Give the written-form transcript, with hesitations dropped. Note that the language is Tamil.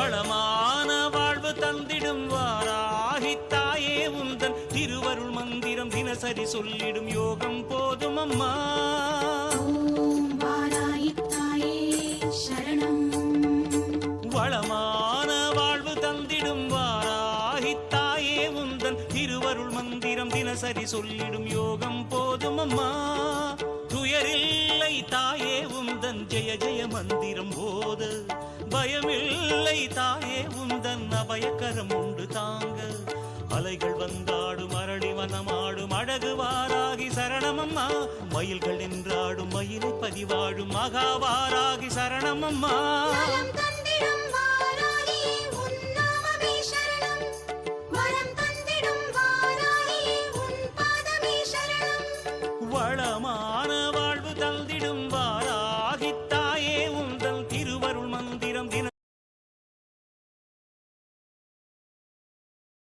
வளமான வாழ்வு தந்திடும் வாராகி தாயே உந்தன் திருவருள் மந்திரம் தினசரி சொல்லிடும் யோகம் போதும் அம்மா. வாராகி தாயே சரணம். வளமான வாழ்வு தந்திடும் வாராகி தாயே உந்தன் திருவருள் மந்திரம் தினசரி சொல்லிடும் யோகம் போதும் அம்மா. துயரில்லை தாயே உந்தன் ஜெய ஜெய மந்திரம் போத, பயமில்லை தாயே உந்தன் அபயக்கரம் உண்டு தாங்க. அலைகள் வந்தாடும் அரளி வனமாடும் அழகு வாராகி சரணமம்மா. மயில்கள் என்றாடும் மயிலை பதிவாடும் மகாவாராகி சரணமம்மா.